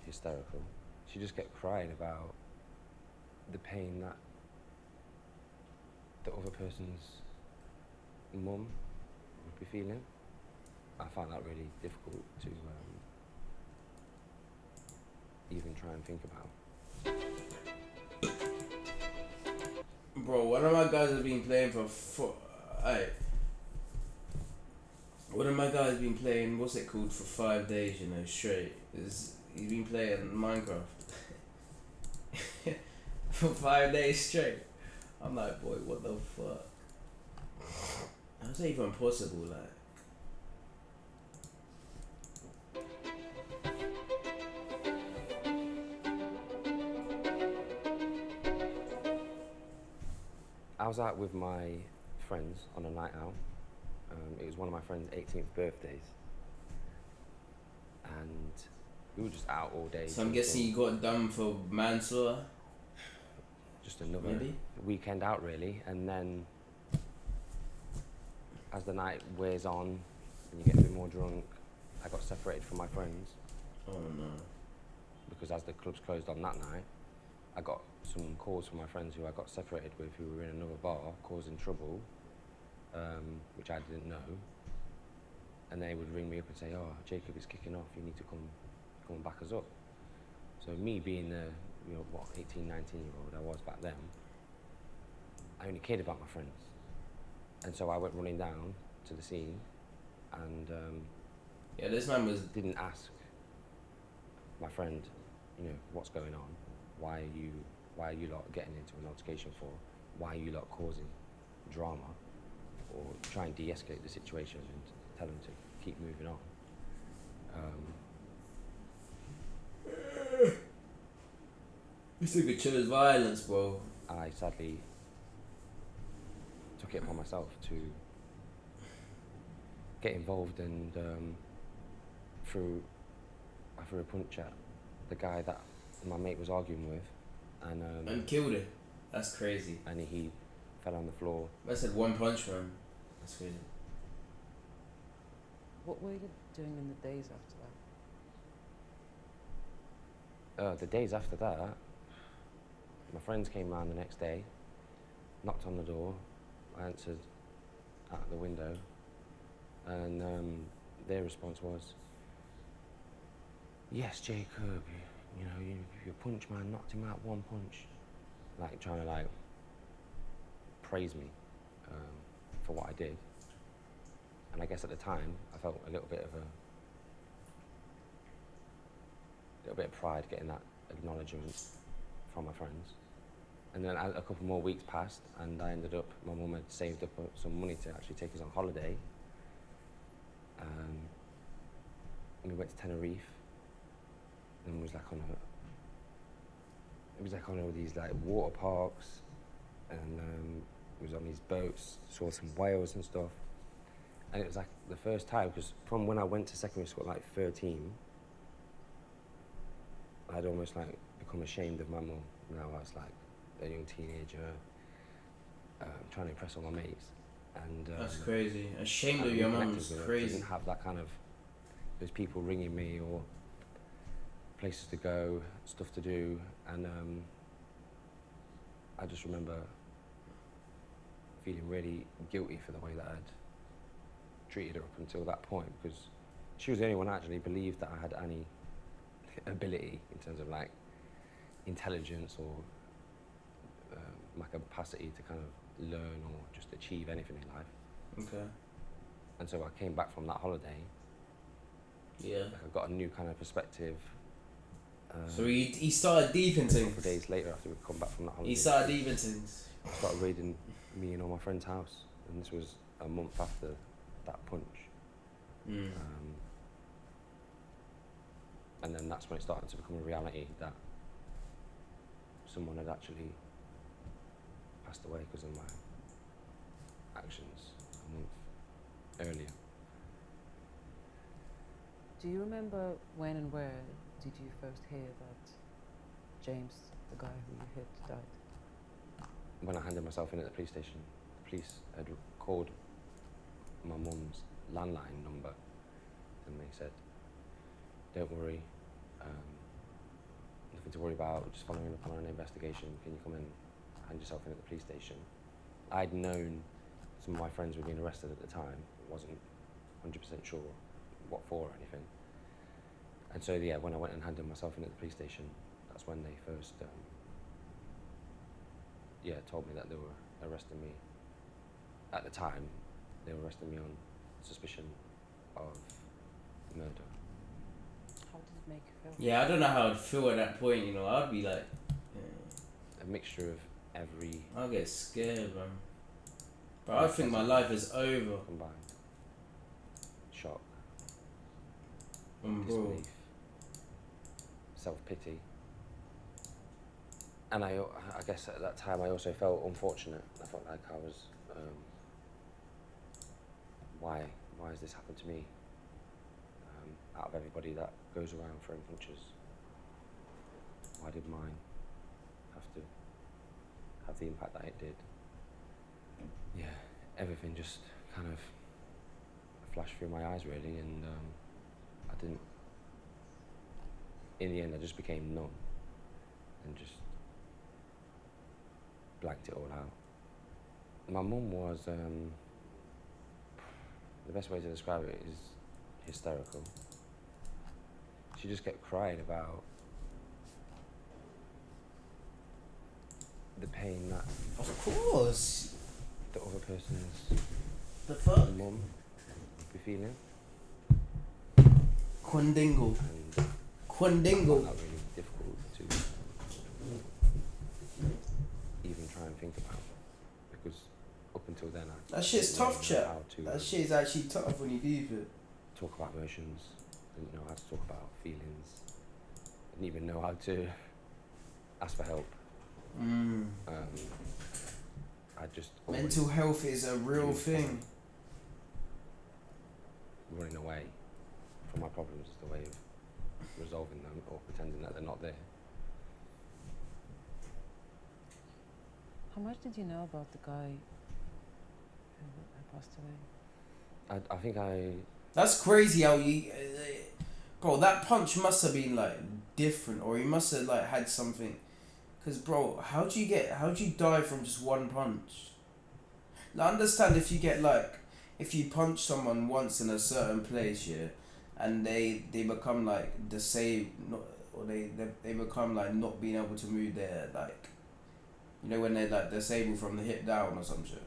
hysterical. She just kept crying about the pain that the other person's mum would be feeling. I found that really difficult to even try and think about. Bro, one of my guys has been playing one of my guys been playing, what's it called, for 5 days, straight. He's been playing Minecraft. For 5 days straight. I'm like, boy, what the fuck? How's that even possible, like? I was out with my friends on a night out. It was one of my friend's 18th birthdays. And we were just out all day. So I'm guessing you got done for manslaughter? Just another Maybe? weekend out, really. And then as the night wears on and you get a bit more drunk, I got separated from my friends. Oh no. Because as the clubs closed on that night, I got some calls from my friends who I got separated with, who were in another bar causing trouble, which I didn't know. And they would ring me up and say, "Oh, Jacob is kicking off, you need to come and back us up." So me being the 18, 19-year-old I was back then, I only cared about my friends. And so I went running down to the scene and this man didn't ask my friend, what's going on? Why are you lot getting into an altercation for? Why are you lot causing drama? Or try and de-escalate the situation and tell them to keep moving on. You took a chose violence, bro. I sadly took it upon myself to get involved and I threw a punch at the guy that my mate was arguing with, and killed him. That's crazy. And he fell on the floor. I said one punch for him. That's crazy. What were you doing in the days after that? The days after that, my friends came round the next day, knocked on the door. I answered at the window, and their response was, "Yes, Jacob, your punch man knocked him out one punch," like trying to praise me for what I did. And I guess at the time I felt a little bit of pride getting that acknowledgement from my friends. And then a couple more weeks passed and I ended up, my mum had saved up some money to actually take us on holiday. And we went to Tenerife and was on all these water parks, and it was on these boats, saw some whales and stuff. And it was the first time, because from when I went to secondary school at 13, I'd almost become ashamed of my mum. Now I was a young teenager, trying to impress all my mates. And that's crazy. Ashamed of your mum is crazy. I didn't have that those people ringing me or places to go, stuff to do, and I just remember feeling really guilty for the way that I'd treated her up until that point, because she was the only one I actually believed that I had any ability in terms of intelligence or my capacity to kind of learn or just achieve anything in life. Okay. And so I came back from that holiday. Yeah. I got a new kind of perspective. So he started deep in things. A couple of days later, after we'd come back from that holiday, he started deep in things. I started raiding me and all my friends' house, and this was a month after that punch. And then that's when it started to become a reality that someone had actually passed away because of my actions a month earlier. Do you remember when and where did you first hear that James, the guy who you hit, died? When I handed myself in at the police station, the police had called my mum's landline number, and they said, "Don't worry, nothing to worry about, just following up on an investigation. Can you come and hand yourself in at the police station? I'd known some of my friends were being arrested at the time. Wasn't 100% sure what for or anything. And so yeah, when I went and handed myself in at the police station, that's when they first told me that they were arresting me. At the time, they were arresting me on suspicion of murder. How did it make you feel? Yeah, I don't know how I'd feel at that point, you know. I'd be like, A mixture of every I'll get scared, man. But I think my life is over. combined. Shock, Bro. disbelief, self-pity. And I guess at that time I also felt unfortunate. I felt like I was, why has this happened to me? Out of everybody that goes around throwing punches, why did mine have to have the impact that it did? Yeah, everything just kind of flashed through my eyes really, and I didn't. In the end, I just became numb and just blanked it all out. My mum was, the best way to describe it is hysterical. She just kept crying about the pain that Of course. the other person's The fuck? mum would be feeling. Quandingle. And I Quandingle. found that really difficult to even try and think about, because up until then I That shit's didn't tough, really know chat. how to That shit is actually tough when you do it. talk about emotions, didn't know how to talk about feelings, didn't even know how to ask for help. I just Mental always health is a real thing. running away from my problems is the way of resolving them, or pretending that they're not there. How much did you know about the guy who passed away? I think I That's crazy how you, bro. That punch must have been like different, or he must have like had something. Cause bro, how do you die from just one punch? Now I understand if you get like, if you punch someone once in a certain place, yeah, and they become like disabled, or they become like not being able to move their like, you know, when they're like disabled from the hip down or some shit.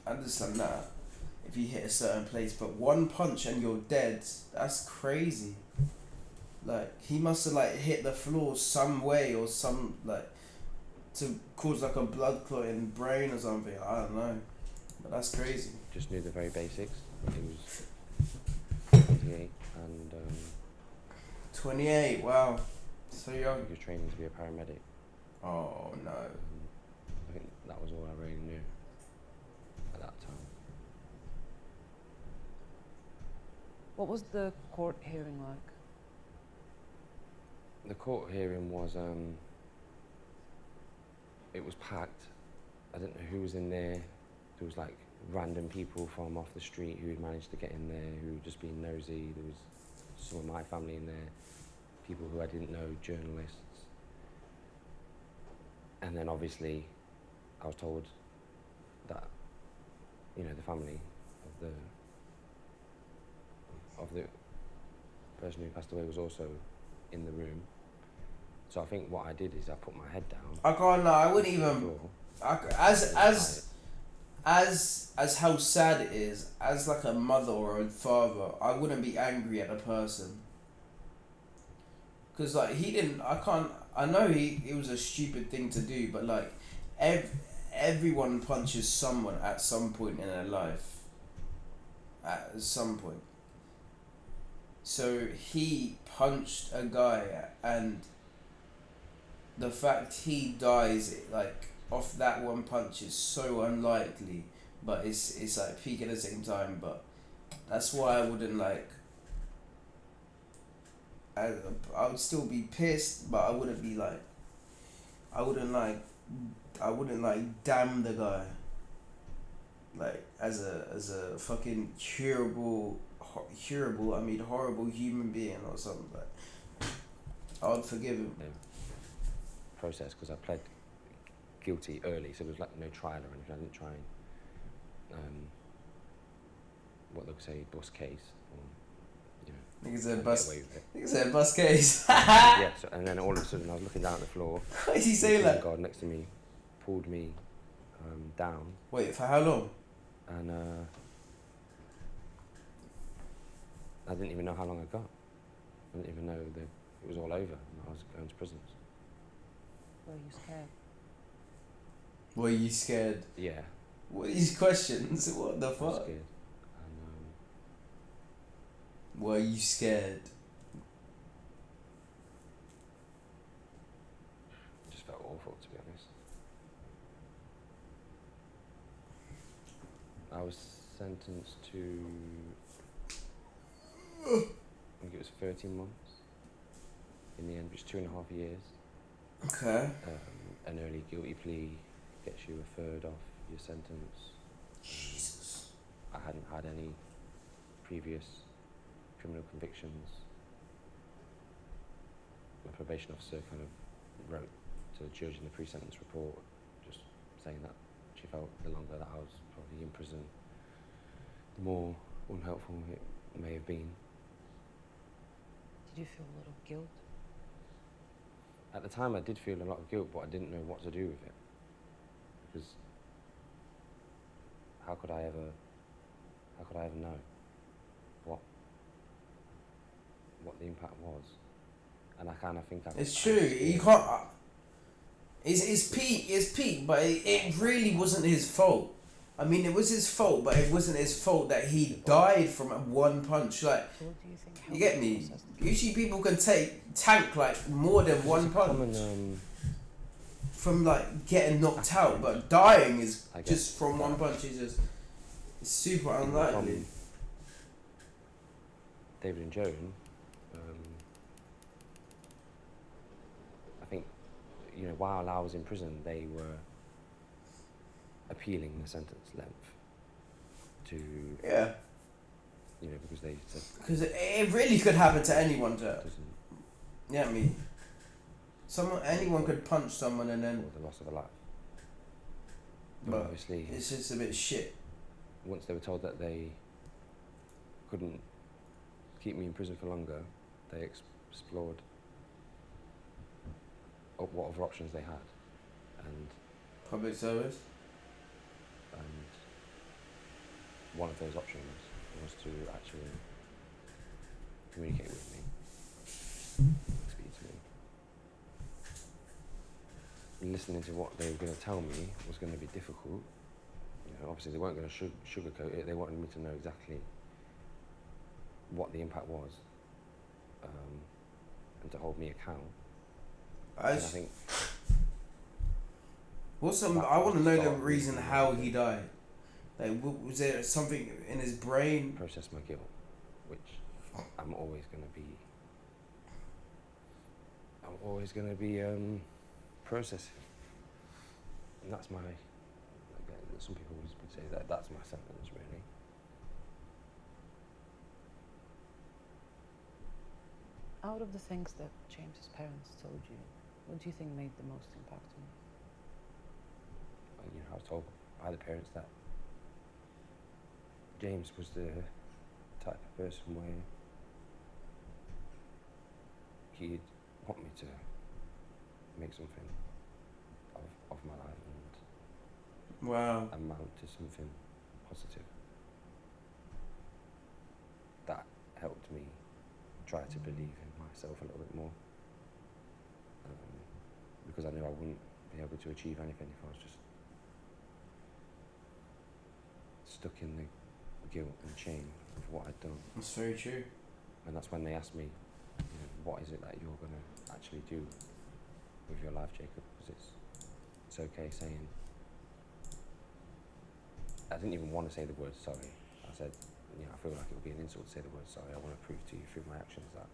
I understand that. If you hit a certain place, but one punch and you're dead, that's crazy. Like, he must have like hit the floor some way, or some like to cause like a blood clot in the brain or something. I don't know, but that's crazy. just knew the very basics. It was 28 and 28. Wow, so young. he was training to be a paramedic. Oh no. I think that was all I really knew at that time. What was the court hearing like? The court hearing was, it was packed. I didn't know who was in there. There was like random people from off the street who had managed to get in there, who were just being nosy. There was some of my family in there, people who I didn't know, journalists. And then obviously I was told that, you know, the family of the person who passed away was also in the room. So I think what I did is I put my head down. I can't lie. I wouldn't even. Floor, As how sad it is, as like a mother or a father, I wouldn't be angry at a person. Cause like he didn't. I know it was a stupid thing to do, but like, everyone punches someone at some point in their life. At some point. So he punched a guy, and the fact he dies like off that one punch is so unlikely, but it's like peak at the same time. But that's why I wouldn't like. I would still be pissed, but I wouldn't be like. I wouldn't like damn the guy. Like as a fucking horrible human being or something. Like, I would forgive him. Yeah. process because I pled guilty early, so there was like no trial or anything. I didn't try and what they would say bust case or Niggas said get bus. away with it. Niggas said bus case. Yeah, so, and then all of a sudden I was looking down at the floor. Why did he say the that? guard next to me pulled me down, Wait, for how long? and I didn't even know how long I got. I didn't even know that it was all over and I was going to prison. Were you scared? Were you scared? Yeah, What are these questions? What the I was fuck? scared. And Were you scared? it just felt awful, to be honest. I was sentenced to, I think it was 13 months. In the end, which is 2.5 years. Okay. An early guilty plea gets you a third off your sentence. Jesus. I hadn't had any previous criminal convictions. My probation officer kind of wrote to the judge in the pre-sentence report just saying that she felt the longer that I was probably in prison, the more unhelpful it may have been. Did you feel a lot of guilt? At the time I did feel a lot of guilt, but I didn't know what to do with it. Because how could I ever know what the impact was? And I kind of think It's true. You can't. It's peak, but it really wasn't his fault. I mean, it was his fault, but it wasn't his fault that he died from one punch. Like, So what do you think? you get me? Usually people can tank like more than one punch from like getting knocked out, but dying is just from one punch. It's super unlikely. From David and Joan, I think, while I was in prison, they were appealing the sentence length to, Yeah, because they said because it really could happen to anyone. it doesn't, Yeah, anyone could punch someone and then. or the loss of a life. But But obviously, it's just a bit shit. once they were told that they couldn't keep me in prison for longer, they explored what other options they had, and Public service. one of those options was to actually communicate with me, speak to me. Listening to what they were going to tell me was going to be difficult. Obviously they weren't going to sugarcoat it. They wanted me to know exactly what the impact was, and to hold me account. I And I think I want to know the reason how he died. Like, was there something in his brain? process my guilt, which I'm always going to be processing. And that's my, some people would say that's my sentence, really. Out of the things that James's parents told you, what do you think made the most impact on you? I was told by the parents that James was the type of person where he'd want me to make something of my life Wow. and amount to something positive. That helped me try to believe in myself a little bit more, because I knew I wouldn't be able to achieve anything if I was just stuck in the guilt and shame of what I'd done. That's very true. And that's when they asked me, what is it that you're going to actually do with your life, Jacob? Because it's okay saying, I didn't even want to say the word sorry. I said, I feel like it would be an insult to say the word sorry. I want to prove to you through my actions that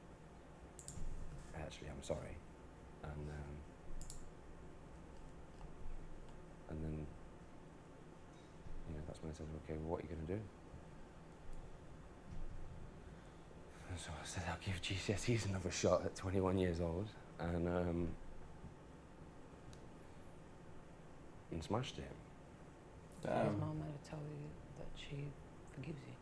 I actually am sorry. And then, that's when I said, okay, well, what are you going to do? And so I said, I'll give GCSEs another shot at 21 years old. And and smashed it. His Damn. mom had to tell you that she forgives you.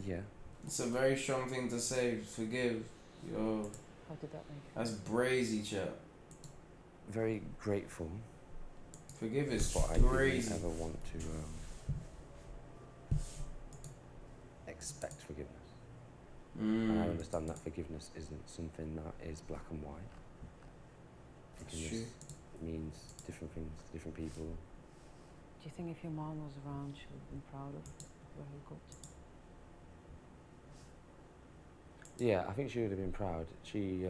Yeah. It's a very strong thing to say. Forgive. Yo, How did that make you that's feel? brazy, chat. Very grateful, Forgive is but I didn't crazy. ever want to expect forgiveness. And I understand that forgiveness isn't something that is black and white. It's true. It means different things to different people. Do you think if your mom was around, she would have been proud of where you got to? Yeah, I think she would have been proud. She,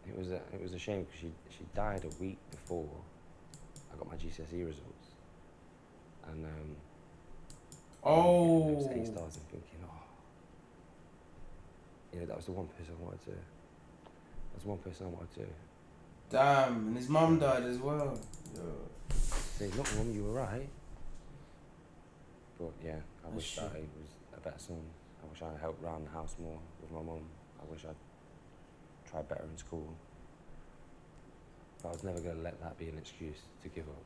it was a shame because she died a week before I got my GCSE results, and those A stars and thinking, oh, you know, that was the one person I wanted to. That's one person I wanted to Damn, and his mum died as well. Yo. say, look, Mum, you were right. But yeah, I That's wish true. that I was a better son. I wish I helped round the house more with my mum. I wish I'd tried better in school. But I was never going to let that be an excuse to give up.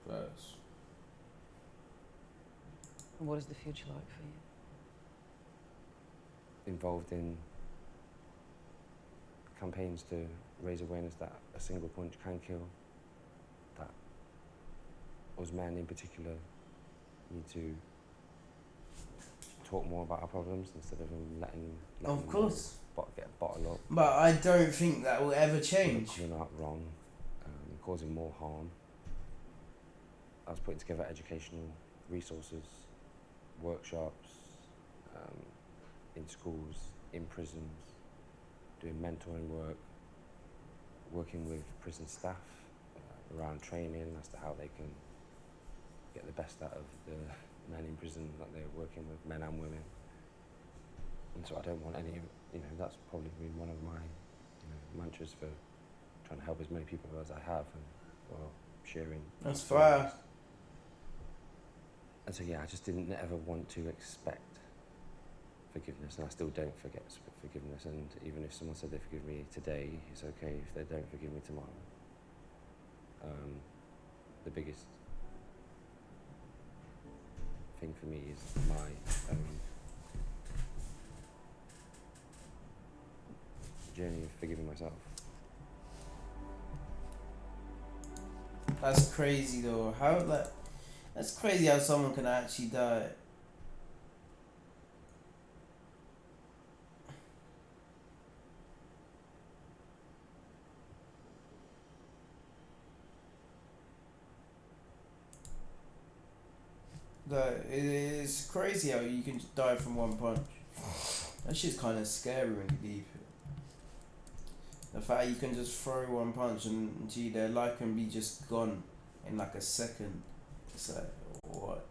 Facts. And what is the future like for you? Involved in campaigns to raise awareness that a single punch can kill, that us men in particular need to talk more about our problems instead of letting Of them course. get bottled up. But I don't think that will ever change. Coming out wrong, causing more harm. I was putting together educational resources, workshops, in schools, in prisons, doing mentoring work, working with prison staff around training as to how they can get the best out of the men in prison that they're working with, men and women. And so I don't want any, that's probably been one of my mantras for trying to help as many people as I have and sharing. That's stories. fire. And so yeah, I just didn't ever want to expect forgiveness, and I still don't forget forgiveness. And even if someone said they forgive me today, it's okay if they don't forgive me tomorrow. The biggest thing for me is my journey of forgiving myself. That's crazy though. That's crazy how someone can actually die. It's crazy how you can just die from one punch. That shit's kind of scary when you deep it. The fact you can just throw one punch and gee, their life can be just gone in like a second. It's like, what?